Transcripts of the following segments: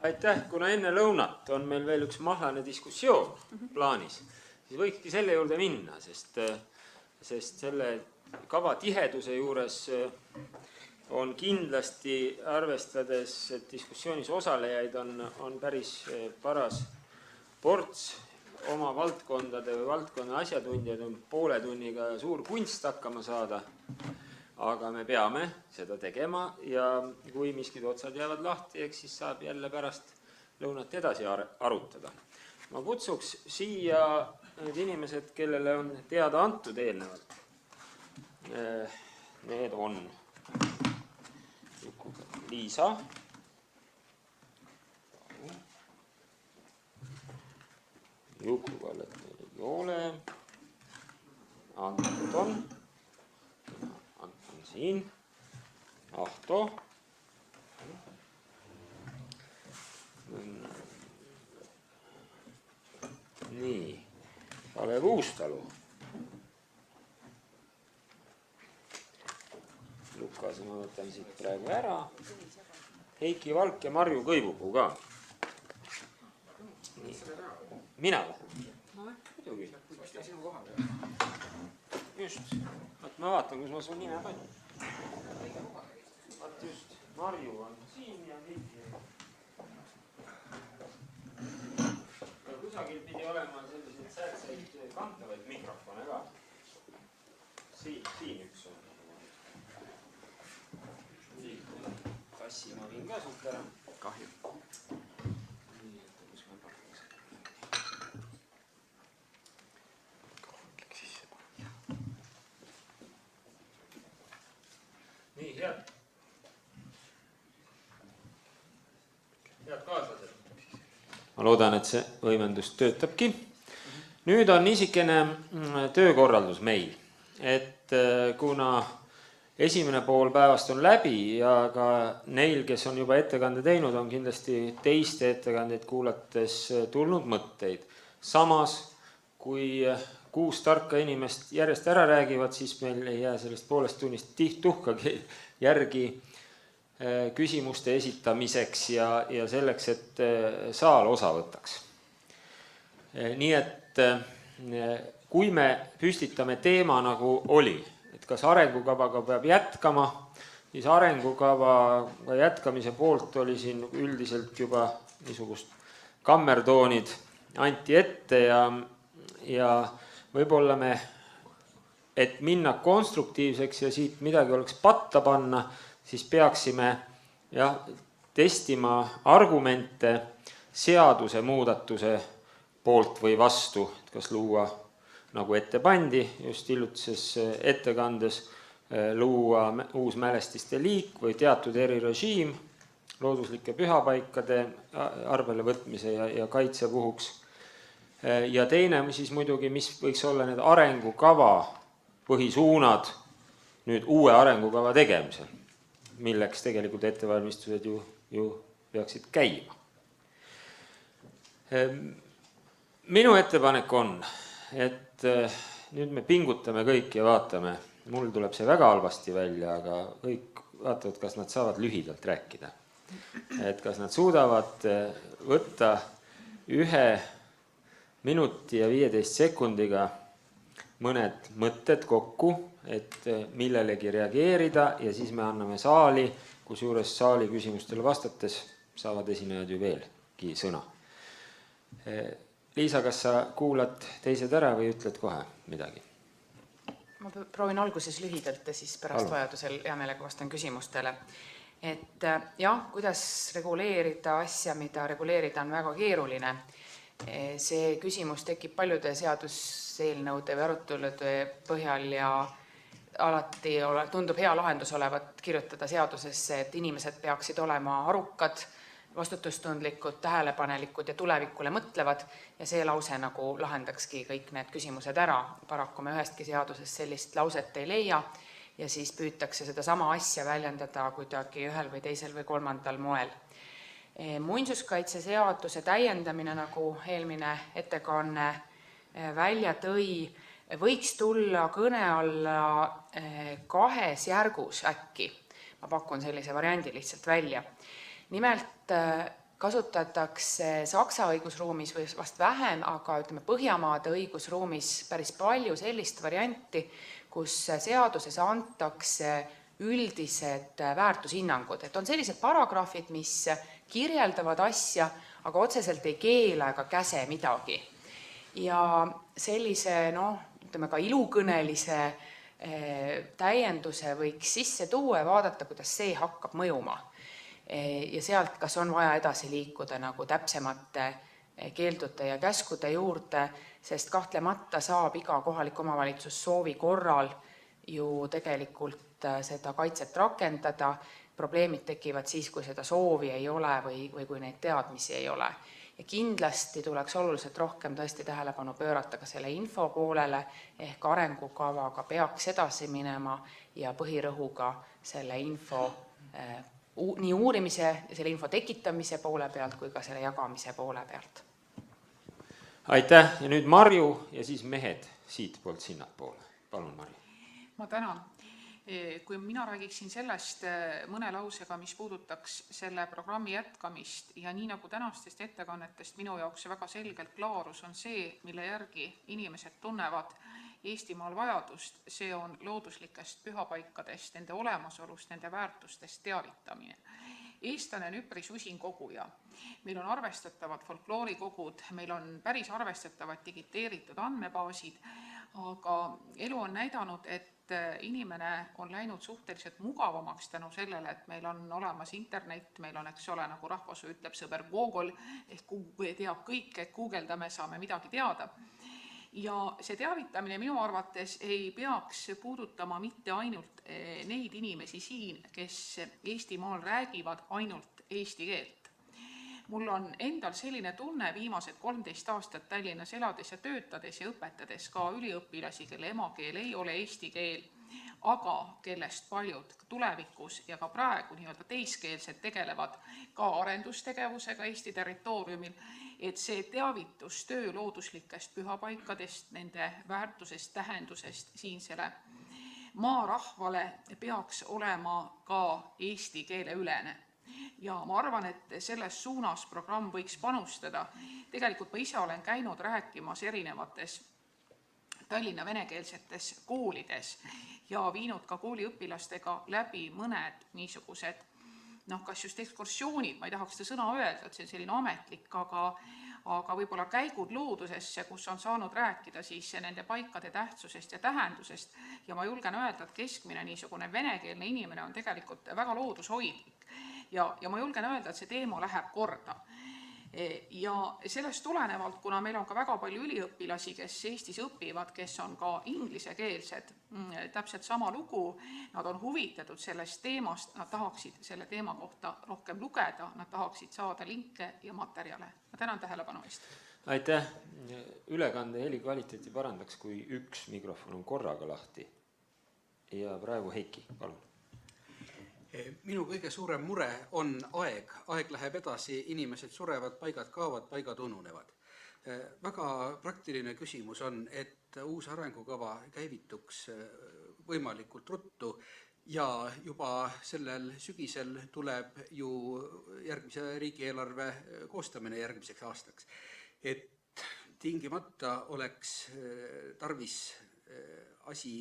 Aitäh, kuna enne lõunat on meil veel üks mahlane diskussioon plaanis, siis võikski selle juurde minna, sest selle kava tiheduse juures on kindlasti, arvestades, et diskussioonis osalejaid on päris paras ports oma valdkondade või valdkonna asjatundjad, on poole tunniga suur kunst hakkama saada, aga me peame seda tegema ja kui miskid otsad jäävad lahti, eks siis saab jälle pärast lõunat edasi arutada. Ma kutsuks siia need inimesed, kellele on teada antud eelnevalt. Need on Liisa, Juku-Kallet ei ole, Anton siin, Ahto, nii, Kalev Uustalu, Lukase ma võtan siit praegu ära, Heiki Valk ja Marju Kõivupuu ka. Nii. Mina või? Muidugi. Just. Ma vaatan, kus ma su nime panin. Vaat just. Marju on siin ja Heiki. Ja kusagil pidi olema selliseid säätseid kantavaid mikrofone ka. Siin üks on. Passi ma viin ka sult ära. Kahju. Nii, head kaaslased. Ma loodan, et see võimendus töötabki. Nüüd on niisikene töökorraldus meil, et kuna esimene pool päevast on läbi ja ka neil, kes on juba ettekande teinud, on kindlasti teiste ettekandeid kuulates tulnud mõtteid. Samas, kui 6 tarka inimest järjest ära räägivad, siis meil ei jää sellest poolest tunnist tuhkagi järgi küsimuste esitamiseks ja selleks, et saal osa võtaks. Nii et kui me püstitame teema nagu oli, et kas arengukavaga peab jätkama, siis arengukavaga jätkamise poolt oli siin üldiselt juba niisugust kammertoonid anti ette ja võib-olla me, et minna konstruktiivseks ja siit midagi oleks patta panna, siis peaksime testima argumente seaduse muudatuse poolt või vastu, et kas luua, nagu ette pandi, just hillutises ettekandes, luua uus mälestiste liik või teatud erirežiim looduslike pühapaikade arvele võtmise ja kaitse puhuks. Ja teine siis muidugi, mis võiks olla need arengukava põhisuunad nüüd uue arengukava tegemisel, milleks tegelikult ettevalmistused ju peaksid käima. Minu ettepanek on, et nüüd me pingutame kõik ja vaatame, mul tuleb see väga halvasti välja, aga kõik vaatavad, kas nad saavad lühidalt rääkida. Et kas nad suudavad võtta 1 minuti ja 15 sekundiga mõned mõtted kokku, et millelegi reageerida ja siis me anname saali, kusjuures saali küsimustele vastates saavad esinejad ju veelgi sõna. Liisa, kas sa kuulad teised ära või ütled kohe midagi? Ma proovin alguses lühidalt ja siis pärast vajadusel hea meelega vastan küsimustele. Et jah, kuidas reguleerida asja, mida reguleerida on väga keeruline. See küsimus tekib paljude seaduseelnõude või arutelude põhjal ja alati tundub hea lahendus olevat kirjutada seadusesse, et inimesed peaksid olema arukad, vastutustundlikud, tähelepanelikud ja tulevikule mõtlevad ja see lause nagu lahendakski kõik need küsimused ära. Paraku me ühestki seadusest sellist lauset ei leia ja siis püütakse seda sama asja väljendada kuidagi ühel või teisel või kolmandal moel. Muinsuskaitseseaduse täiendamine, nagu eelmine ettekanne välja tõi, võiks tulla kõne alla 2 järgus äkki. Ma pakun sellise variandi lihtsalt välja. Nimelt kasutatakse Saksa õigusruumis või vast vähem, aga ütleme Põhjamaade õigusruumis päris palju sellist varianti, kus seaduses antakse üldised väärtushinnangud, et on sellised paragrahvid, mis kirjeldavad asja, aga otseselt ei keela ega käse midagi. Ja sellise, ütleme ka ilukõnelise täienduse võiks sisse tuua ja vaadata, kuidas see hakkab mõjuma. Ja sealt, kas on vaja edasi liikuda nagu täpsemate keeldude ja käskude juurde, sest kahtlemata saab iga kohalik omavalitsus soovi korral ju tegelikult seda kaitset rakendada. Probleemid tekivad siis, kui seda soovi ei ole või kui neid teadmisi ei ole. Ja kindlasti tuleks oluliselt rohkem tõesti tähelepanu pöörata ka selle info poolele, ehk arengukavaga peaks edasi minema ja põhirõhuga selle info nii uurimise ja selle info tekitamise poole pealt kui ka selle jagamise poole pealt. Aitäh! Ja nüüd Marju ja siis mehed siit poolt sinnat poole. Palun, Marju. Ma tänan. Kui mina räägiksin sellest mõne lausega, mis puudutaks selle programmi jätkamist ja nii nagu tänastest ettekannetest minu jaoks väga selgelt klaarus on see, mille järgi inimesed tunnevad Eestimaal vajadust, see on looduslikest pühapaikadest, nende olemasolust, nende väärtustest teavitamine. Eestlane on üpris usin koguja. Meil on arvestatavad folkloorikogud, meil on päris arvestatavad digiteeritud andmebaasid, aga elu on näidanud, et inimene on läinud suhteliselt mugavamaks tänu sellele, et meil on olemas internet, meil on, eks ole, nagu rahvasuu ütleb, sõber Google, ehk teab kõik, et guugeldame, saame midagi teada. Ja see teavitamine minu arvates ei peaks puudutama mitte ainult neid inimesi siin, kes Eestimaal räägivad ainult eesti keelt. Mul on endal selline tunne viimased 13 aastat Tallinnas elades ja töötades ja õpetades ka üliõpilasi, kelle emakeel ei ole eesti keel, aga kellest paljud tulevikus ja ka praegu nii-öelda teiskeelsed tegelevad ka arendustegevusega Eesti territooriumil, et see teavitustöö looduslikest pühapaikadest, nende väärtusest, tähendusest siinsele maarahvale peaks olema ka eesti keele ülene. Ja ma arvan, et selles suunas programm võiks panustada. Tegelikult ma ise olen käinud rääkimas erinevates Tallinna venekeelsetes koolides ja viinud ka kooliõpilastega läbi mõned niisugused, kas just ekskursioonid, ma ei tahaks seda sõna öelda, et see on selline ametlik, aga võib-olla käigud loodusesse, kus on saanud rääkida siis nende paikade tähtsusest ja tähendusest. Ja ma julgen öelda, et keskmine niisugune venekeelne inimene on tegelikult väga loodushoidlik. Ja ma julgen öelda, et see teema läheb korda. Ja sellest tulenevalt, kuna meil on ka väga palju üliõpilasi, kes Eestis õpivad, kes on ka inglisekeelsed, täpselt sama lugu, nad on huvitatud sellest teemast, nad tahaksid selle teema kohta rohkem lugeda, nad tahaksid saada linke ja materjale. Ma tänan tähelepanu eest. Aitäh! Ülekande heli kvaliteeti parandaks, kui üks mikrofon on korraga lahti. Ja praegu Heiki, palun. Minu kõige suurem mure on aeg. Aeg läheb edasi, inimesed surevad, paigad kaovad, paigad ununevad. Väga praktiline küsimus on, et uus arengukava käivituks võimalikult ruttu ja juba sellel sügisel tuleb ju järgmise riigieelarve koostamine järgmiseks aastaks. Et tingimata oleks tarvis asi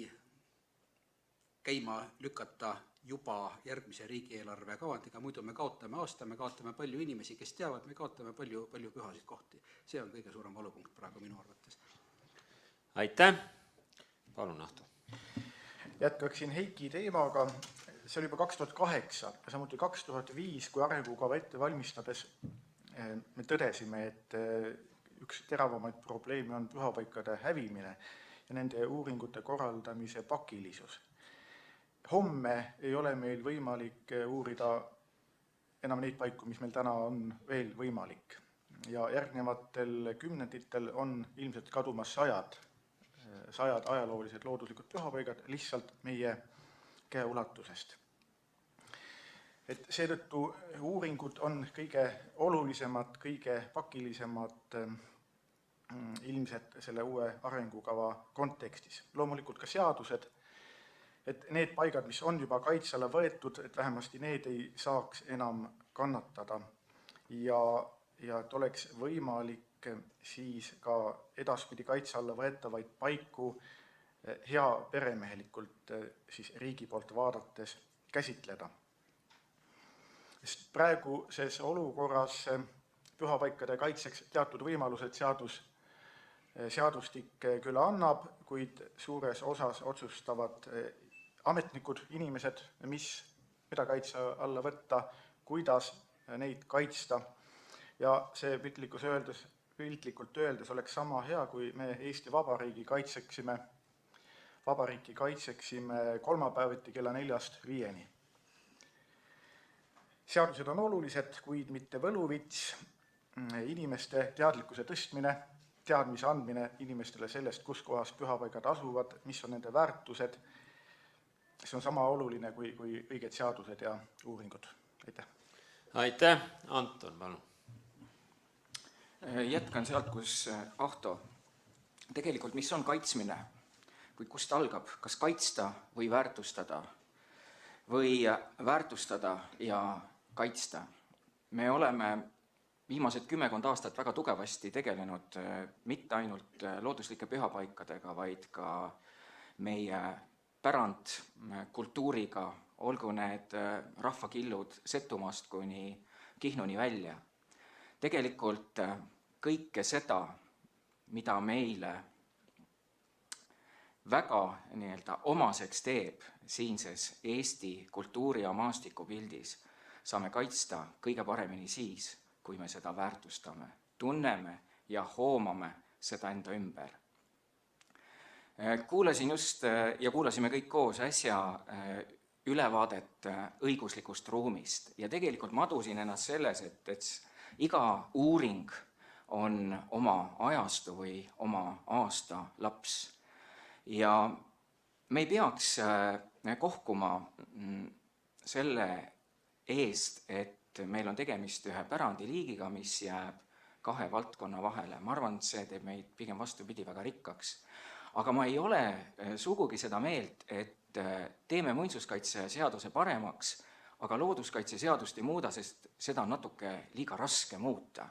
käima lükata juba järgmise riigieelarve kavandiga, muidu me kaotame aasta, me kaotame palju inimesi, kes teavad, me kaotame palju pühasid kohti. See on kõige suurem valupunkt praegu minu arvates. Aitäh! Palun, Ahto! Jätkaksin Heiki teemaga. See oli juba 2008 ja samuti 2005, kui arengukava ette valmistades me tõdesime, et üks teravamaid probleeme on pühapaikade hävimine ja nende uuringute korraldamise pakilisus. Homme ei ole meil võimalik uurida enam neid paiku, mis meil täna on veel võimalik. Ja järgnevatel kümnenditel on ilmselt kadumas sajad ajaloolised looduslikud pühapaigad lihtsalt meie käeulatusest. Et seetõttu uuringud on kõige olulisemad, kõige pakilisemad ilmselt selle uue arengukava kontekstis. Loomulikult ka seadused, et need paigad, mis on juba kaitse alla võetud, et vähemasti need ei saaks enam kannatada. ja et oleks võimalik siis ka edaspidi kaitse alla võetavaid paiku hea peremehelikult siis riigi poolt vaadates käsitleda. Sest praeguses olukorras pühapaikade kaitseks teatud võimalused seadustik küll annab, kuid suures osas otsustavad ametnikud, inimesed, mida kaitse alla võtta, kuidas neid kaitsta. Ja see piltlikult öeldes oleks sama hea, kui me Eesti Vabariiki kaitseksime kolmapäeviti kella 4–5. Seadused on olulised, kuid mitte võluvits. Inimeste teadlikkuse tõstmine, teadmise andmine inimestele sellest, kus kohas pühapaigad asuvad, mis on nende väärtused, see on sama oluline kui õiged seadused ja uuringud. Aitäh! Aitäh! Anton, palun! Jätkan sealt, kus Ahto. Tegelikult, mis on kaitsmine? Kui kust algab? Kas kaitsta või väärtustada? Või väärtustada ja kaitsta? Me oleme viimased 10 aastat väga tugevasti tegelenud mitte ainult looduslike pühapaikadega, vaid ka meie pärand kultuuriga, olgu need rahvakillud Setumaast kuni Kihnuni välja. Tegelikult kõike seda, mida meile väga omaseks teeb siinses Eesti kultuuri- ja maastikupildis, saame kaitsta kõige paremini siis, kui me seda väärtustame, tunneme ja hoomame seda enda ümber. Kuulasin just ja kuulasime kõik koos äsja ülevaadet õiguslikust ruumist ja tegelikult madusin ennast selles, et iga uuring on oma ajastu või oma aasta laps. Ja me ei peaks kohkuma selle eest, et meil on tegemist ühe pärandiliigiga, mis jääb 2 valdkonna vahele. Ma arvan, et see teeb meid pigem vastupidi väga rikkaks. Aga ma ei ole sugugi seda meelt, et teeme muinsuskaitseseaduse paremaks, aga looduskaitseseadust ei muuda, sest seda on natuke liiga raske muuta.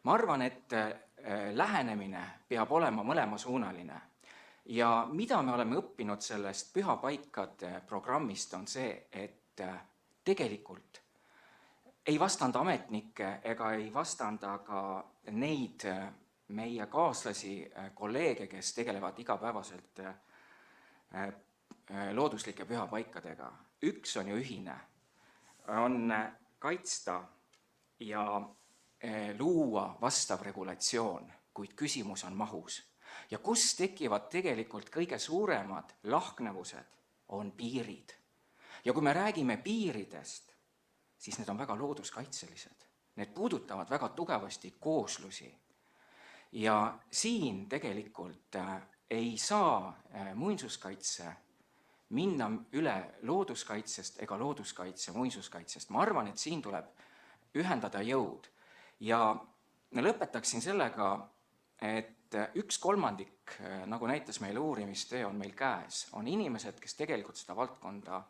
Ma arvan, et lähenemine peab olema mõlemasuunaline. Ja mida me oleme õppinud sellest pühapaikade programmist on see, et tegelikult ei vastanda ametnikke ega ei vastanda ka neid meie kaaslasi, kolleege, kes tegelevad igapäevaselt looduslike pühapaikadega. Üks on ju ühine, on kaitsta ja luua vastav regulatsioon, kuid küsimus on mahus. Ja kus tekivad tegelikult kõige suuremad lahknevused, on piirid. Ja kui me räägime piiridest, siis need on väga looduskaitselised. Need puudutavad väga tugevasti kooslusi. Ja siin tegelikult ei saa muinsuskaitse minna üle looduskaitsest ega looduskaitse muinsuskaitsest. Ma arvan, et siin tuleb ühendada jõud. Ja lõpetaksin sellega, et 1/3, nagu näitas meile uurimistöö, on meil käes. On inimesed, kes tegelikult seda valdkonda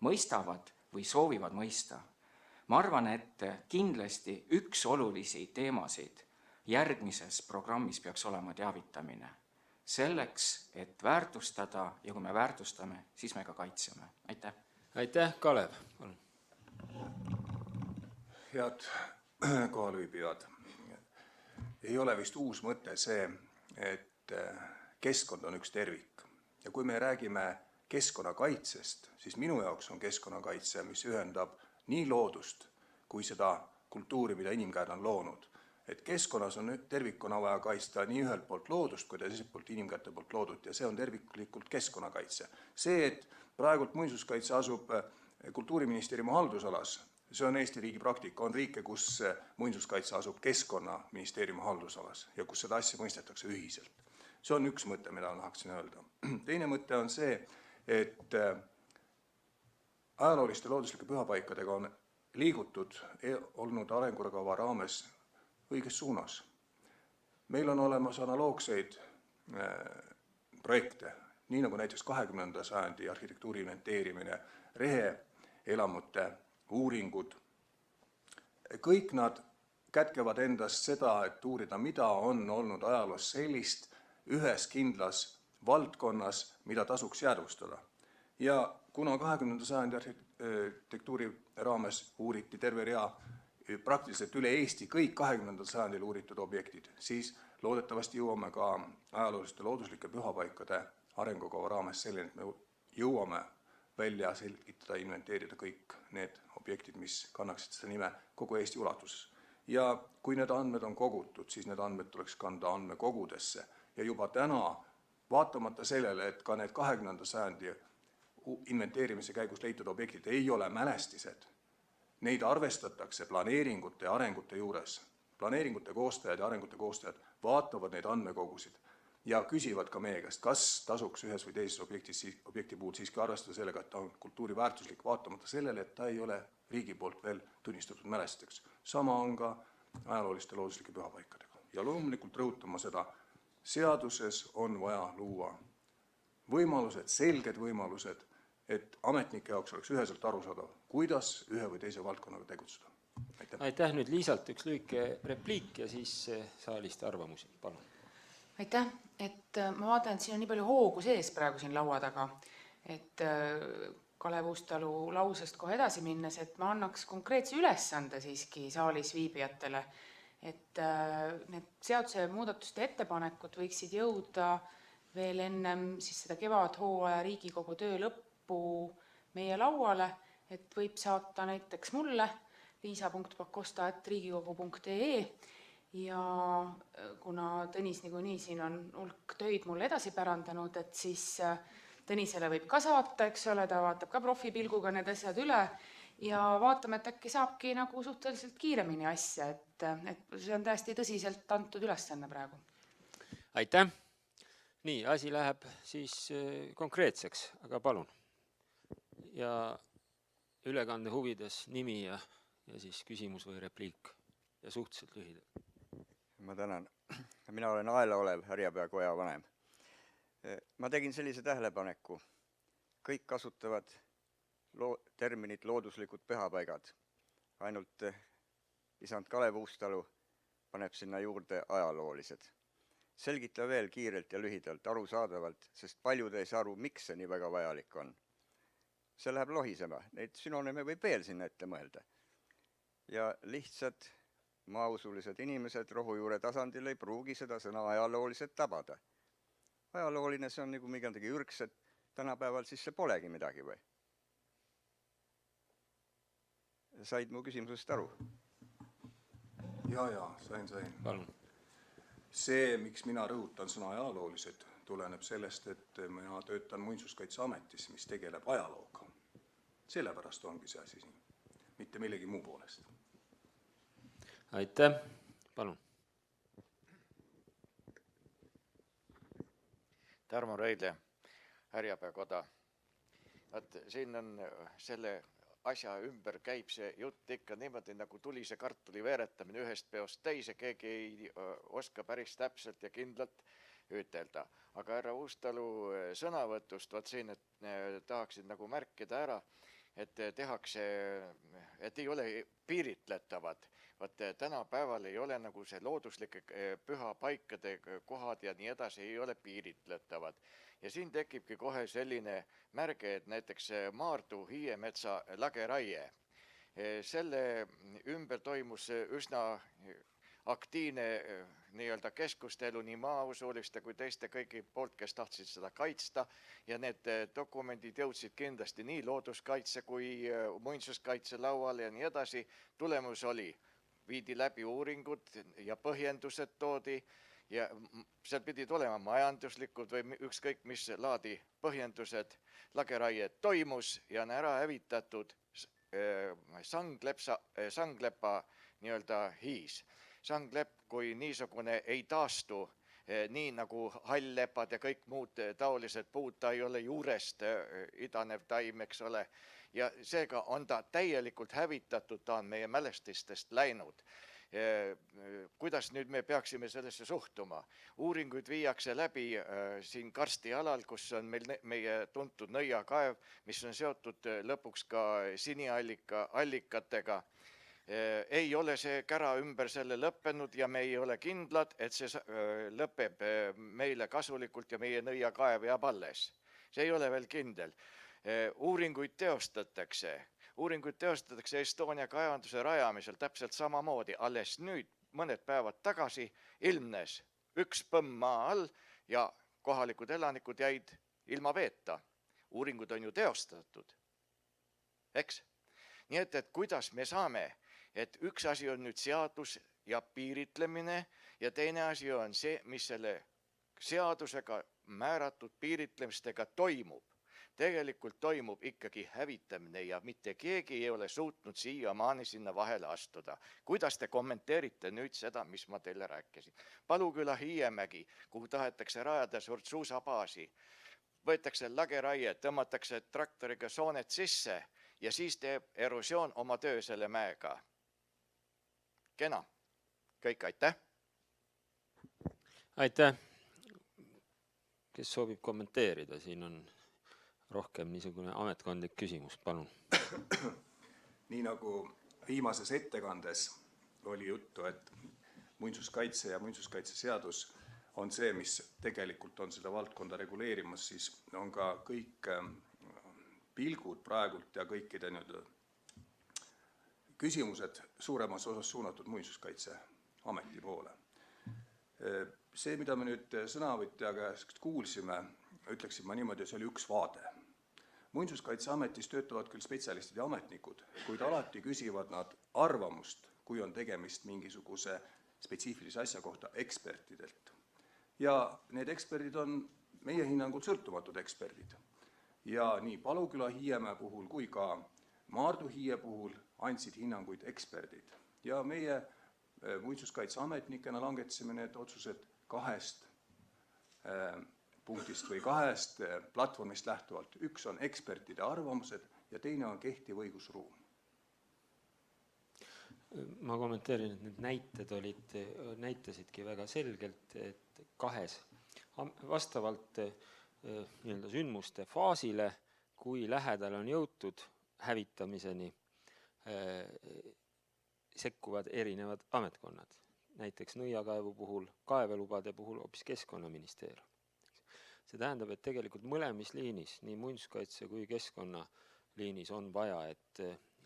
mõistavad või soovivad mõista. Ma arvan, et kindlasti üks olulisi teemasid järgmises programmis peaks olema teavitamine. Selleks, et väärtustada ja kui me väärtustame, siis me ka kaitseme. Aitäh! Aitäh, Kalev! Palun. Head kohalviibijad! Ei ole vist uus mõte see, et keskkond on üks tervik. Ja kui me räägime keskkonnakaitsest, siis minu jaoks on keskkonnakaitse, mis ühendab nii loodust kui seda kultuuri, mida inimkäed on loonud. Et keskkonnas on tervikuna vaja kaitsta nii ühelt poolt loodust, kui teiselt poolt inimkäte poolt loodut ja see on terviklikult keskkonnakaitse. See, et praegult muinsuskaitse asub Kultuuriministeeriumi haldusalas, see on Eesti riigi praktika, on riike, kus muinsuskaitse asub Keskkonnaministeeriumi haldusalas ja kus seda asja mõistetakse ühiselt. See on üks mõte, mida tahaksin öelda. Teine mõte on see, et ajalooliste looduslike pühapaikadega on liigutud olnud arengukava raames õiges suunas. Meil on olemas analoogseid projekte, nii nagu näiteks 20. sajandi arhitektuuri inventeerimine, reheelamute uuringud, kõik nad kätkevad endast seda, et uurida, mida on olnud ajaloos sellist ühes kindlas valdkonnas, mida tasuks jäädvustada. Ja kuna 20. sajandi arhitektuuri raames uuriti terve rea praktiliselt üle Eesti kõik 20. sajandil uuritud objektid, siis loodetavasti jõuame ka ajalooliste looduslike pühapaikade arengukava raames selleni, et me jõuame välja selgitada, inventeerida kõik need objektid, mis kannaksid seda nime kogu Eesti ulatuses. Ja kui need andmed on kogutud, siis need andmed tuleks kanda andmekogudesse ja juba täna, vaatamata sellele, et ka need 20. sajandi inventeerimise käigus leitud objektid ei ole mälestised, neid arvestatakse planeeringute ja arengute juures. Planeeringute koostajad ja arengute koostajad vaatavad neid andmekogusid ja küsivad ka meie käest, kas tasuks ühes või teises objekti puhul siiski arvestada sellega, et ta on kultuuriväärtuslik, vaatamata sellele, et ta ei ole riigi poolt veel tunnistatud mälestiseks. Sama on ka ajalooliste looduslike pühapaikadega. Ja loomulikult rõhutama seda, seaduses on vaja luua võimalused, selged võimalused, et ametnike jaoks oleks üheselt arusaadav, kuidas ühe või teise valdkonnaga tegutseda. Aitäh, nüüd Liisalt üks lühike repliik ja siis saalist arvamusi, palun. Aitäh, et ma vaatan, et siin on nii palju hoogu sees praegu siin laua taga, et Kalev Uustalu lausest kohe edasi minnes, et ma annaks konkreetse ülesande siiski saalis viibijatele, et need seaduse muudatuste ettepanekud võiksid jõuda veel ennem siis seda kevadhooaja Riigikogu töö lõppu meie lauale, et võib saata näiteks mulle liisa.pakosta@riigikogu.ee ja kuna Tõnis niikuinii siin on hulk töid mulle edasi pärandanud, et siis Tõnisele võib ka saata, eks ole, ta vaatab ka profipilguga need asjad üle ja vaatame, et äkki saabki nagu suhteliselt kiiremini asja, et see on täiesti tõsiselt antud ülesanne praegu. Aitäh! Nii, asi läheb siis konkreetseks, aga palun. Ja ülekande huvides nimi ja siis küsimus või repliik ja suhteliselt lühidalt. Ma tänan. Mina olen Aela Olev, Härjapea koja vanem. Ma tegin sellise tähelepaneku. Kõik kasutavad terminit looduslikud pühapaigad. Ainult isand Kalev Uustalu paneb sinna juurde ajaloolised. Selgita veel kiirelt ja lühidalt, arusaadavalt, sest paljud ei saa aru, miks see nii väga vajalik on. See läheb lohisema. Neid sünonüüme võib veel sinna ette mõelda. Ja lihtsad maausulised inimesed rohujuure tasandil ei pruugi seda sõna ajaloolised tabada. Ajalooline see on nagu midagi ürgset, tänapäeval siis see polegi midagi või? Said mu küsimusest aru? Ja, sain. Palun. See, miks mina rõhutan sõna ajaloolised, tuleneb sellest, et mina töötan Muinsuskaitseametis, mis tegeleb ajalooga. Sellepärast ongi see asi siin, mitte millegi muu poolest. Aitäh, palun. Tarmo Röidle, Härjapea koda. Siin on selle asja ümber käib see jutt ikka niimoodi nagu tulise kartuli veeretamine ühest peost teise, keegi ei oska päris täpselt ja kindlalt ütelda. Aga härra Uustalu sõnavõtust, siin tahaksin nagu märkida ära, et tehakse, et ei ole piiritletavad. Tänapäeval ei ole nagu see looduslike pühapaikade kohad ja nii edasi ei ole piiritletavad. Ja siin tekibki kohe selline märge, et näiteks Maardu Hiiemetsa lageraie. Selle ümber toimus üsna aktiivne nii-öelda keskustelu nii maausuliste kui teiste kõigi poolt, kes tahtsid seda kaitsta ja need dokumendid jõudsid kindlasti nii looduskaitse kui muinsuskaitse lauale ja nii edasi. Tulemus oli, viidi läbi uuringud ja põhjendused toodi ja seal pidid olema majanduslikud või ükskõik mis laadi põhjendused. Lageraie toimus ja on ära hävitatud sanglepa nii-öelda hiis. Sanglepp kui niisugune ei taastu nii nagu hall-lepad ja kõik muud taolised puud, ta ei ole juurest idanev taim, eks ole. Ja seega on ta täielikult hävitatud, ta on meie mälestistest läinud. Kuidas nüüd me peaksime sellesse suhtuma? Uuringuid viiakse läbi siin karstialal, kus on meie tuntud nõiakaev, mis on seotud lõpuks ka siniallikatega. ei ole see kära ümber selle lõppenud ja me ei ole kindlad, et see lõpeb meile kasulikult ja meie nõiakaev jääb alles. See ei ole veel kindel. Uuringuid teostatakse Estonia kaevanduse rajamisel täpselt samamoodi. Alles nüüd, mõned päevad tagasi, ilmnes üks põmm maa all ja kohalikud elanikud jäid ilma veeta. Uuringud on ju teostatud. Eks? Nii et kuidas me saame, et üks asi on nüüd seadus ja piiritlemine ja teine asi on see, mis selle seadusega määratud piiritlemistega toimub. Tegelikult toimub ikkagi hävitamine ja mitte keegi ei ole suutnud siiamaani sinna vahele astuda. Kuidas te kommenteerite nüüd seda, mis ma teile rääkisin? Paluküla Hiiemägi, kuhu tahetakse rajada suurt suusabaasi, võetakse lageraie, tõmmatakse traktoriga soonet sisse ja siis teeb erosioon oma töö selle mäega. Kena. Kõik, aitäh! Aitäh! Kes soovib kommenteerida? Siin on rohkem niisugune ametkondlik küsimus, palun. Nii nagu viimases ettekandes oli juttu, et muinsuskaitse ja muinsuskaitseseadus on see, mis tegelikult on seda valdkonda reguleerimas, siis on ka kõik pilgud praegult ja kõikide küsimused suuremas osas suunatud muinsuskaitseameti poole. See, mida me nüüd sõnavõtjaga kuulsime, ütleksin ma niimoodi, see oli üks vaade. Muinsuskaitseametis töötavad küll spetsialistid ja ametnikud, kuid alati küsivad nad arvamust, kui on tegemist mingisuguse spetsiifilise asja kohta ekspertidelt. Ja need eksperdid on meie hinnangul sõltumatud eksperdid. Ja nii Paluküla Hiiemäe puhul kui ka Maardu Hiie puhul andsid hinnanguid eksperdid. Ja meie muinsuskaitseametnikena langetasime need otsused kahest punktist või kahest platvormist lähtuvalt. Üks on ekspertide arvamused ja teine on kehtiv õigusruum. Ma kommenteerin, et need näited näitasidki väga selgelt, et kahes vastavalt nii-öelda sündmuste faasile, kui lähedal on jõutud hävitamiseni, sekkuvad erinevad ametkonnad. Näiteks nõiakaevu puhul, kaevelubade puhul hoopis Keskkonnaministeerium. See tähendab, et tegelikult mõlemis liinis, nii muinsuskaitse kui keskkonnaliinis on vaja, et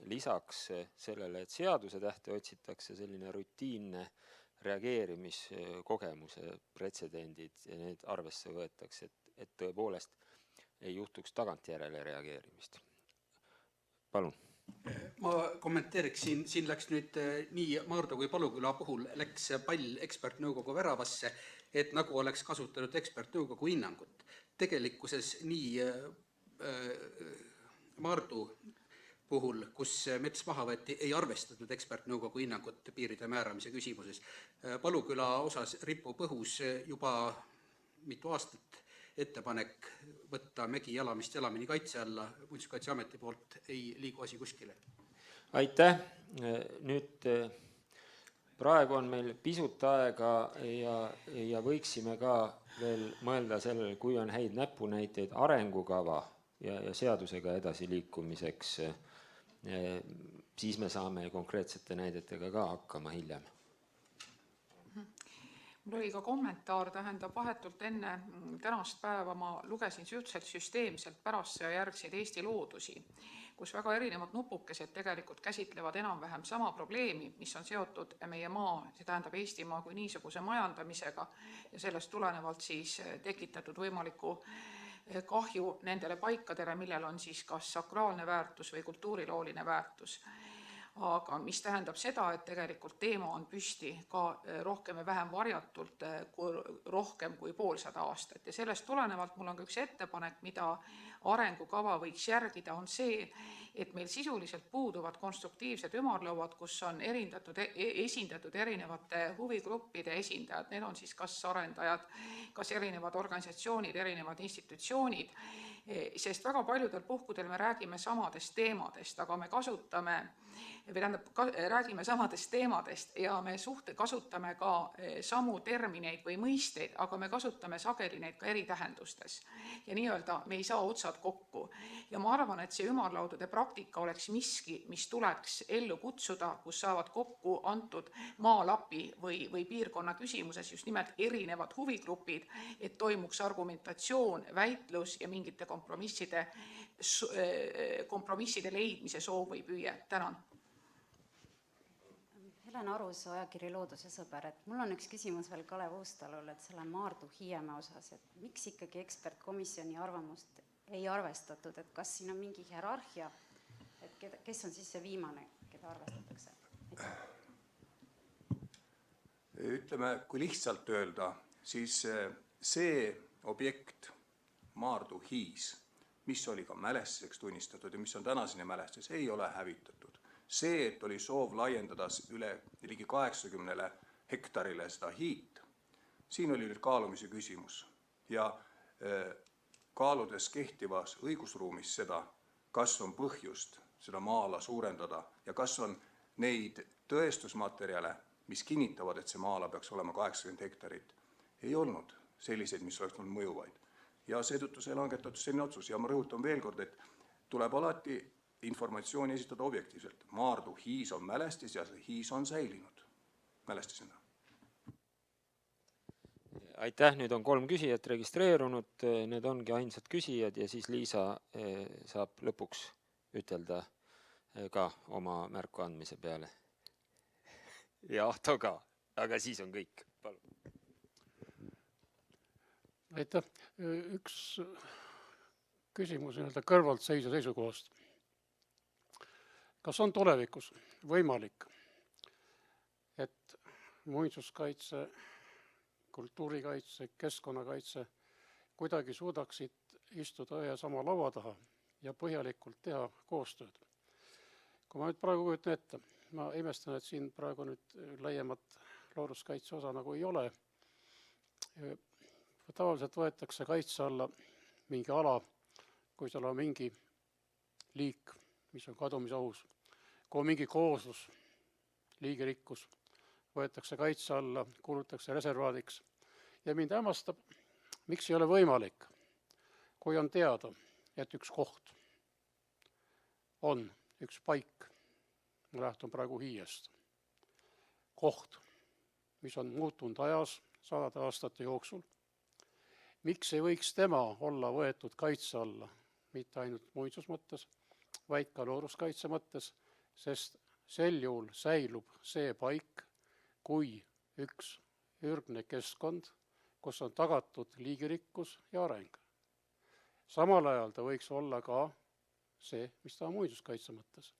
lisaks sellele, et seaduse tähte otsitakse selline rutiinne reageerimiskogemuse pretsedendid ja need arvesse võetakse, et tõepoolest ei juhtuks tagantjärele reageerimist. Palun. Ma kommenteeriksin, siin läks nüüd nii Maardu kui Paluküla puhul läks pall ekspertnõukogu väravasse, et nagu oleks kasutanud ekspertnõukogu hinnangut. Tegelikkuses nii Maardu puhul, kus mets maha võeti, ei arvestatud ekspertnõukogu hinnangut piiride määramise küsimuses. Paluküla osas ripub õhus juba mitu aastat ettepanek võtta mägi jalamist jalamini kaitse alla. Muinsuskaitseameti poolt ei liigu asi kuskile. Aitäh! Nüüd praegu on meil pisut aega ja võiksime ka veel mõelda sellele, kui on häid näpunäiteid arengukava ja seadusega edasiliikumiseks, siis me saame konkreetsete näidetega ka hakkama hiljem. Mul oli ka kommentaar, tähendab vahetult enne tänast päeva ma lugesin suhteliselt süsteemselt pärast sõjajärgseid Eesti loodusi, kus väga erinevad nupukesed tegelikult käsitlevad enam-vähem sama probleemi, mis on seotud meie maa, see tähendab Eestimaa kui niisuguse majandamisega ja sellest tulenevalt siis tekitatud võimaliku kahju nendele paikadele, millel on siis kas sakraalne väärtus või kultuurilooline väärtus. Aga mis tähendab seda, et tegelikult teema on püsti ka rohkem ja vähem varjatult rohkem kui 500 aastat. Ja sellest tulenevalt mul on ka üks ettepanek, mida arengukava võiks järgida, on see, et meil sisuliselt puuduvad konstruktiivsed ümarlauad, kus on esindatud erinevate huvigruppide esindajad. Need on siis kas arendajad, kas erinevad organisatsioonid, erinevad institutsioonid. sest väga paljudel puhkudel me räägime samadest teemadest, aga me räägime samadest teemadest ja me kasutame ka samu termineid või mõisteid, aga me kasutame sageli neid ka eri tähendustes. Ja nii-öelda me ei saa otsad kokku. Ja ma arvan, et see ümarlaudade praktika oleks miski, mis tuleks ellu kutsuda, kus saavad kokku antud maalapi või piirkonna küsimuses just nimelt erinevad huvigrupid, et toimuks argumentatsioon, väitlus ja mingite kompromisside leidmise soov või püüe. Tänan. Helen Arus, ajakiri Looduse sõber, et mul on üks küsimus veel Kalev Uustalule, et selle Maardu Hiiemäe osas, et miks ikkagi ekspertkomisjoni arvamust ei arvestatud, et kas siin on mingi hierarhia, et kes on siis see viimane, keda arvestatakse? Ütleme, kui lihtsalt öelda, siis see objekt, Maardu hiis, mis oli ka mälestuseks tunnistatud ja mis on tänaseni mälestus, ei ole hävitatud. See, et oli soov laiendada üle ligi 80 hektarile seda hiit, siin oli nüüd kaalumise küsimus. Ja kaaludes kehtivas õigusruumis seda, kas on põhjust seda maala suurendada ja kas on neid tõestusmaterjale, mis kinnitavad, et see maala peaks olema 80 hektarit, ei olnud selliseid, mis oleks olnud mõjuvaid. Ja seetõttu see langetatud selline otsus. Ja ma rõhutan veel kord, et tuleb alati informatsiooni esitada objektiivselt. Maardu hiis on mälestis ja see hiis on säilinud mälestisena. Aitäh, nüüd on 3 küsijat registreerunud, need ongi ainsad küsijad ja siis Liisa saab lõpuks ütelda ka oma märku andmise peale. Ja Ahto ka, aga siis on kõik. Palun. Aitäh. Üks küsimus kõrvalt seisja seisukohast. Kas on tulevikus võimalik, et muinsuskaitse, kultuurikaitse, keskkonnakaitse kuidagi suudaksid istuda ühe sama laua taha ja põhjalikult teha koostööd? Kui ma nüüd praegu kujutan ette, ma imestan, et siin praegu nüüd laiemat looduskaitse osa nagu ei ole. Tavaliselt võetakse kaitse alla mingi ala, kui seal on mingi liik, mis on kadumisohus. Kui on mingi kooslus, liigirikkus, võetakse kaitse alla, kuulutakse reservaadiks. Ja mind hämmastab, miks ei ole võimalik, kui on teada, et üks koht on üks paik, ma lähtun praegu Hiiest, koht, mis on muutunud ajas 100 aastate jooksul. Miks ei võiks tema olla võetud kaitse alla, mitte ainult muinsus mõttes, vaid ka looduskaitse mõttes, sest sel juhul säilub see paik kui üks ürgne keskkond, kus on tagatud liigirikkus ja areng. Samal ajal ta võiks olla ka see, mis ta on muinsuskaitse mõttes.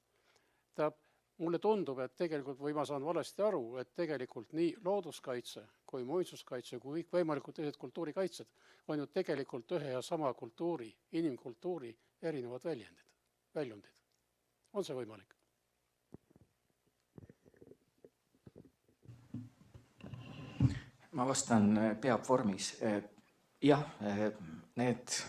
Mulle tundub, et tegelikult, või ma saan valesti aru, et tegelikult nii looduskaitse kui muinsuskaitse kui kõik võimalikud teised kultuurikaitsed on ju tegelikult ühe ja sama kultuuri, inimkultuuri erinevad väljundid. On see võimalik? Ma vastan peab-vormis. Jah, need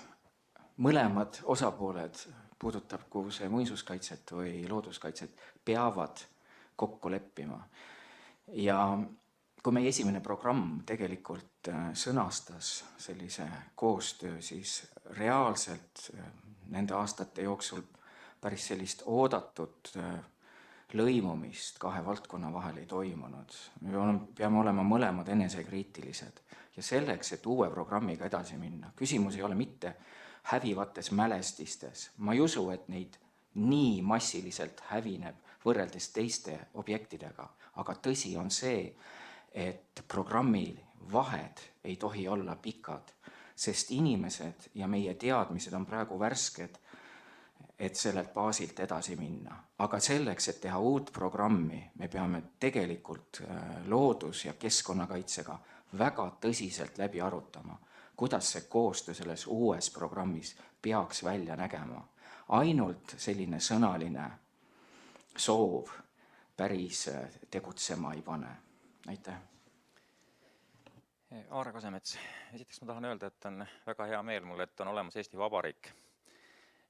mõlemad osapooled, puudutabku see muinsuskaitset või looduskaitset, peavad kokku leppima. Ja kui meie esimene programm tegelikult sõnastas sellise koostöö, siis reaalselt nende aastate jooksul päris sellist oodatud lõimumist kahe valdkonna vahel ei toimunud. Me peame olema mõlemad enesekriitilised ja selleks, et uue programmiga edasi minna. Küsimus ei ole mitte hävivates mälestistes. Ma ei usu, et neid nii massiliselt hävineb võrreldes teiste objektidega, aga tõsi on see, et programmi vahed ei tohi olla pikad, sest inimesed ja meie teadmised on praegu värsked, et sellelt baasilt edasi minna. Aga selleks, et teha uut programmi, me peame tegelikult loodus- ja keskkonnakaitsega väga tõsiselt läbi arutama, kuidas see koostöö selles uues programmis peaks välja nägema. Ainult selline sõnaline soov päris tegutsema ei pane. Aitäh. Aare Kasemets. Esiteks ma tahan öelda, et on väga hea meel mul, et on olemas Eesti Vabariik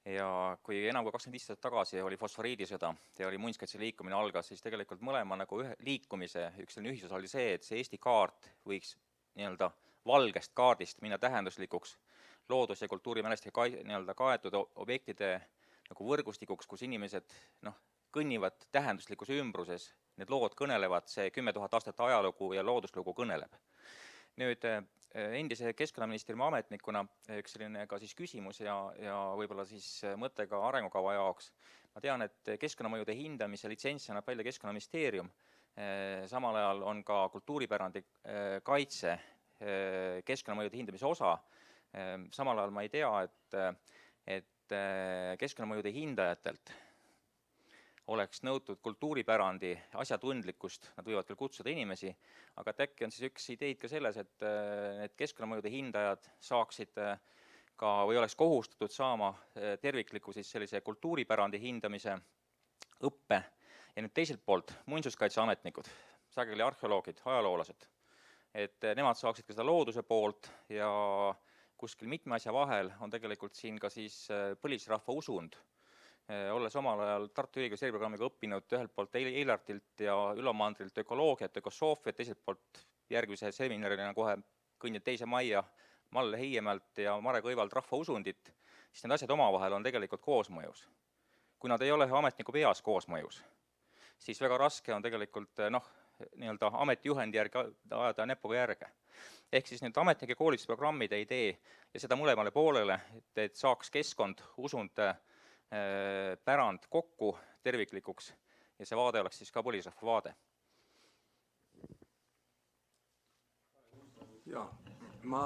ja kui enam kui 25 aastat tagasi oli fosforiidisõda ja oli muinsuskaitse liikumine algas, siis tegelikult mõlema nagu ühe liikumise üks selline ühisosa oli see, et see Eesti kaart võiks nii-öelda valgest kaardist minna tähenduslikuks loodus- ja kultuurimälestega nii-öelda kaetud objektide nagu võrgustikuks, kus inimesed kõnnivad tähenduslikus ümbruses, need lood kõnelevad, see 10 000 aastat ajalugu ja looduslugu kõneleb. Nüüd endise Keskkonnaministeeriumi ametnikuna üks selline ka siis küsimus ja võib-olla siis mõte ka arengukava jaoks. Ma tean, et keskkonnamõjude hindamise litsentsi annab välja Keskkonnaministeerium, samal ajal on ka kultuuripärandi kaitse keskkonnamõjude hindamise osa. Samal ajal ma ei tea, et keskkonnamõjude hindajatelt oleks nõutud kultuuripärandi asjatundlikkust, nad võivad küll kutsuda inimesi, aga äkki on siis üks ideid ka selles, et need keskkonnamõjude hindajad saaksid ka või oleks kohustatud saama tervikliku siis sellise kultuuripärandi hindamise õppe ja nüüd teiselt poolt muinsuskaitseametnikud, sageli arheoloogid, ajaloolased, et nemad saaksid ka seda looduse poolt ja kuskil mitme asja vahel on tegelikult siin ka siis põlisrahva usund, olles omal ajal Tartu Ülikooli eriprogrammiga õppinud ühelt poolt Eilartilt ja Ülo Mandrilt ökoloogiat, ökosoofiat, teiselt poolt järgmise seminarina kohe kõnnid teise majja Malle Hiiemäelt ja Mare Kõivald rahvausundit, siis need asjad omavahel on tegelikult koosmõjus. Kui nad ei ole ametniku peas koosmõjus, siis väga raske on tegelikult nii-öelda ametijuhendi järgi ajada näpuga järge. Ehk siis nüüd ametnike koolitusprogrammide idee ja seda mõlemale poolele, et saaks keskkond, usund, pärand kokku terviklikuks ja see vaade oleks siis ka põlisrahva vaade. Jaa, ma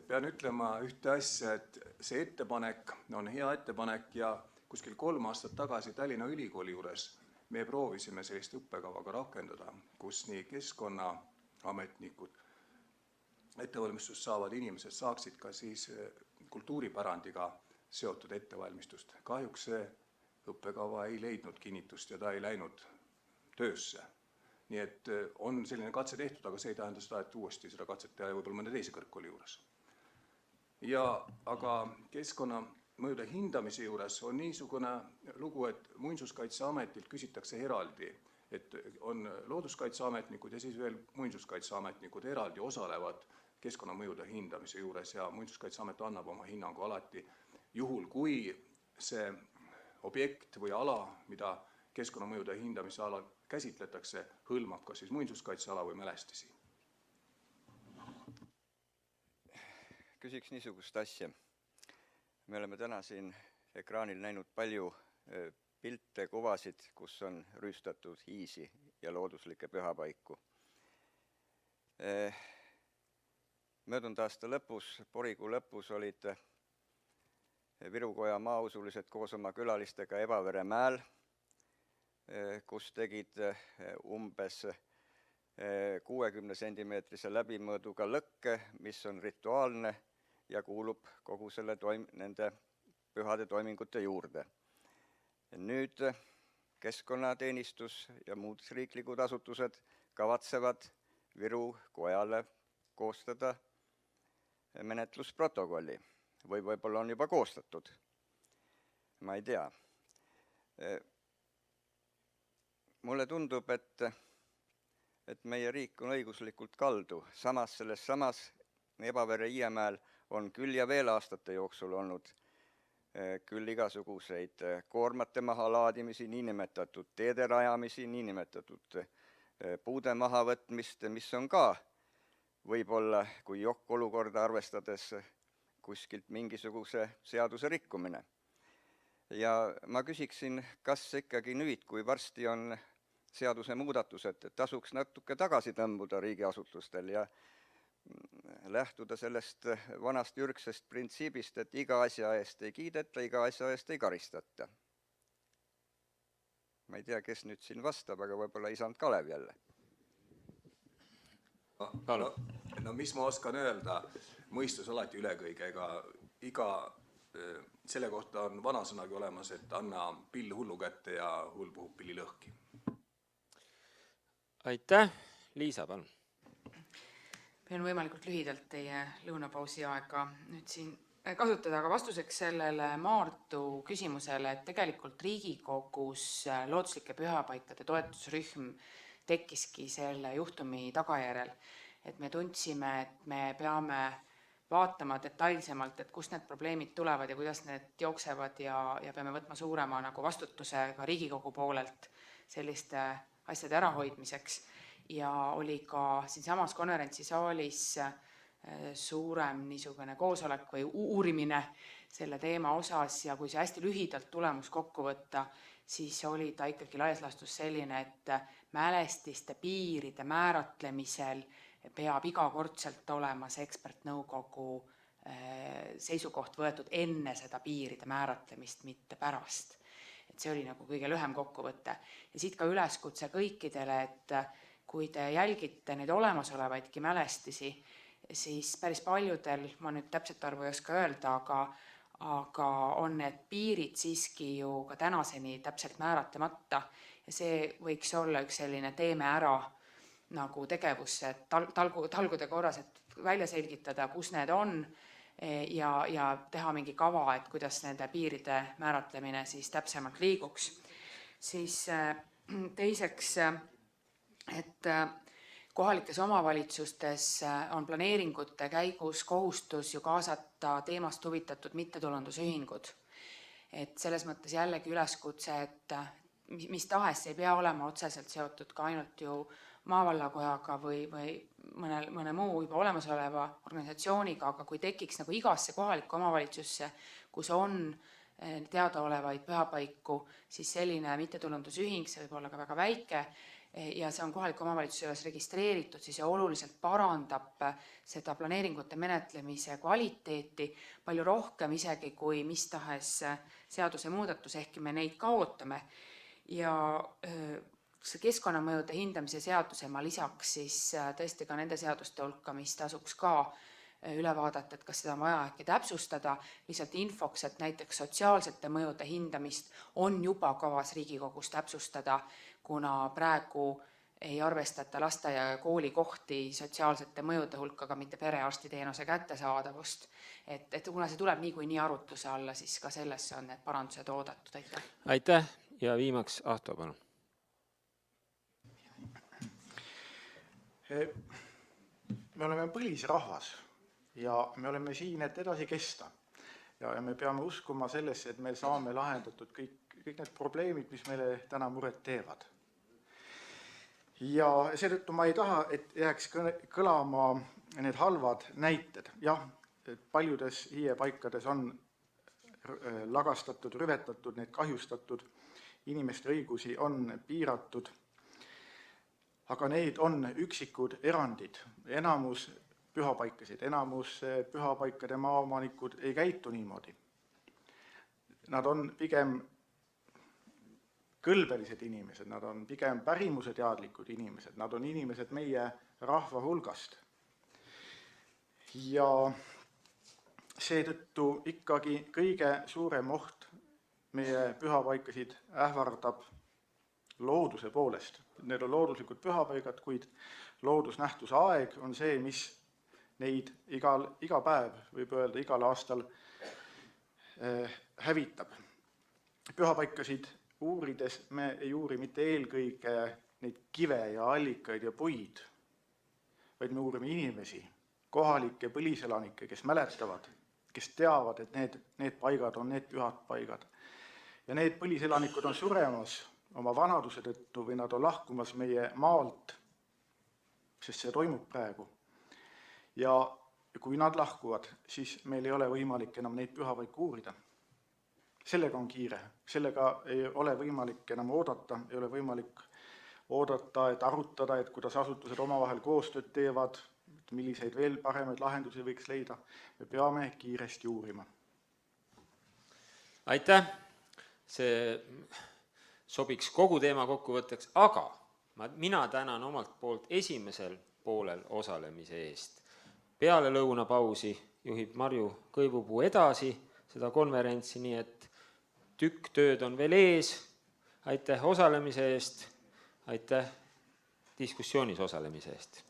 pean ütlema ühte asja, et see ettepanek on hea ettepanek ja kuskil 3 aastat tagasi Tallinna Ülikooli juures me proovisime sellist õppekavaga rakendada, kus nii keskkonnaametnikud, ettevalmistust saavad inimesed saaksid ka siis kultuuripärandiga seotud ettevalmistust. Kahjuks see õppekava ei leidnud kinnitust ja ta ei läinud töösse. Nii et on selline katse tehtud, aga see ei tähenda seda, et uuesti seda katset teha võib-olla mõne teise kõrgkooli juures. Aga keskkonnamõjude hindamise juures on niisugune lugu, et Muinsuskaitseametilt küsitakse eraldi, et on looduskaitseametnikud ja siis veel muinsuskaitseametnikud eraldi osalevad keskkonnamõjude hindamise juures ja Muinsuskaitseamet annab oma hinnangu alati juhul, kui see objekt või ala, mida keskkonnamõjude hindamise alal käsitletakse, hõlmab ka siis muinsuskaitseala või mälestisi. Küsiks niisugust asja. Me oleme täna siin ekraanil näinud palju pilte, kuvasid, kus on rüüstatud hiisi ja looduslikke pühapaiku. Möödunud aasta lõpus, Porikuu lõpus olid Virukoja maausulised koos oma külalistega Ebavere mäel, kus tegid umbes 60 sentimeetrise läbimõõduga lõkke, mis on rituaalne ja kuulub kogu nende pühade toimingute juurde. Nüüd Keskkonnateenistus ja muud riiklikud asutused kavatsevad Viru kojale koostada menetlusprotokolli või võib-olla on juba koostatud. Ma ei tea. Mulle tundub, et meie riik on õiguslikult kaldu. Samas selles samas Ebavere Hiiemäel on küll ja veel aastate jooksul olnud küll igasuguseid koormate mahalaadimisi, niinimetatud teede rajamisi, niinimetatud puude mahavõtmist, mis on ka võib-olla, kui olukorda arvestades, kuskilt mingisuguse seaduse rikkumine. Ja ma küsiksin, kas ikkagi nüüd, kui varsti on seaduse muudatused, tasuks natuke tagasi tõmbuda riigiasutustel ja lähtuda sellest vanast ürgsest printsiibist, et iga asja eest ei kiideta, iga asja eest ei karistata. Ma ei tea, kes nüüd siin vastab, aga võib-olla isand Kalev jälle. No mis ma oskan öelda, mõistus alati üle kõige, ega selle kohta on vanasõnagi olemas, et anna pill hullu kätte ja hull puhub pilli lõhki. Aitäh, Liisa, palun. Pean võimalikult lühidalt teie lõunapausi aega nüüd siin kasutada ka vastuseks sellele Maardu küsimusele, et tegelikult Riigikogus looduslike pühapaikade toetusrühm tekkiski selle juhtumi tagajärjel, et me tundsime, et me peame vaatama detailsemalt, et kust need probleemid tulevad ja kuidas need jooksevad ja peame võtma suurema nagu vastutuse ka Riigikogu poolelt selliste asjade ärahoidmiseks. Ja oli ka siinsamas konverentsisaalis suurem niisugune koosolek või uurimine selle teema osas ja kui see hästi lühidalt tulemus kokku võtta, siis oli ta ikkagi laias laastus selline, et mälestiste piiride määratlemisel peab igakordselt olema see ekspertnõukogu seisukoht võetud enne seda piiride määratlemist, mitte pärast. Et see oli nagu kõige lühem kokkuvõte. Ja siit ka üleskutse kõikidele, et kui te jälgite neid olemasolevaidki mälestisi, siis päris paljudel, ma nüüd täpselt arvu ei oska öelda, aga on need piirid siiski ju ka tänaseni täpselt määratlemata ja see võiks olla üks selline teeme ära nagu tegevus, et talgude korras, et välja selgitada, kus need on ja teha mingi kava, et kuidas nende piiride määratlemine siis täpsemalt liiguks. Siis teiseks, et kohalikes omavalitsustes on planeeringute käigus kohustus ju kaasata teemast huvitatud mittetulundusühingud. Et selles mõttes jällegi üleskutse, et mis tahes ei pea olema otseselt seotud ka ainult ju maavallakojaga või mõne muu juba olemasoleva organisatsiooniga, aga kui tekiks nagu igasse kohalikku omavalitsusse, kus on teadaolevaid pühapaiku, siis selline mittetulundusühing, see võib olla ka väga väike, ja see on kohaliku omavalitsuses registreeritud, siis see oluliselt parandab seda planeeringute menetlemise kvaliteeti palju rohkem isegi kui mis tahes seaduse muudatus, ehkki me neid ka ootame. Ja see keskkonnamõjude hindamise seaduse ma lisaks siis tõesti ka nende seaduste hulka, mis tasuks ka üle vaadata, et kas seda on vaja äkki täpsustada, lihtsalt infoks, et näiteks sotsiaalsete mõjude hindamist on juba kavas Riigikogus täpsustada, kuna praegu ei arvestata lasteaia ja koolikohti sotsiaalsete mõjude hulka, aga mitte perearstiteenuse kättesaadavust. Et kuna see tuleb niikuinii arutluse alla, siis ka sellesse on need parandused oodatud. Aitäh! Aitäh ja viimaks Ahto, palun. Me oleme põlisrahvas ja me oleme siin, et edasi kesta. Ja me peame uskuma sellesse, et me saame lahendatud kõik need probleemid, mis meile täna muret teevad. Ja seetõttu ma ei taha, et jääks kõlama need halvad näited. Jah, paljudes hiiepaikades on lagastatud, rüvetatud, need kahjustatud, inimeste õigusi on piiratud, aga need on üksikud erandid. Enamus pühapaikasid, enamus pühapaikade maaomanikud ei käitu niimoodi. Nad on pigem kõlbelised inimesed, nad on pigem pärimuse teadlikud inimesed, nad on inimesed meie rahva hulgast. Ja seetõttu ikkagi kõige suurem oht meie pühapaikasid ähvardab looduse poolest. Need on looduslikud pühapaigad, kuid loodusnähtuse aeg on see, mis neid iga päev, võib öelda igal aastal hävitab. Pühapaikasid uurides me ei uuri mitte eelkõige neid kive ja allikaid ja puid, vaid me uurime inimesi, kohalikke põliselanikke, kes mäletavad, kes teavad, et need paigad on need pühad paigad. Ja need põliselanikud on suremas oma vanaduse tõttu või nad on lahkumas meie maalt, sest see toimub praegu. Ja kui nad lahkuvad, siis meil ei ole võimalik enam neid pühapaiku uurida. Sellega on kiire, sellega ei ole võimalik enam oodata, ei ole võimalik oodata, et arutada, et kuidas asutused omavahel koostööd teevad, milliseid veel paremaid lahendusi võiks leida. Me peame kiiresti uurima. Aitäh! See sobiks kogu teema kokkuvõtteks, aga mina tänan omalt poolt esimesel poolel osalemise eest. Peale lõunapausi juhib Marju Kõivupuu edasi seda konverentsi, nii et tükk tööd on veel ees. Aitäh osalemise eest, aitäh diskussioonis osalemise eest.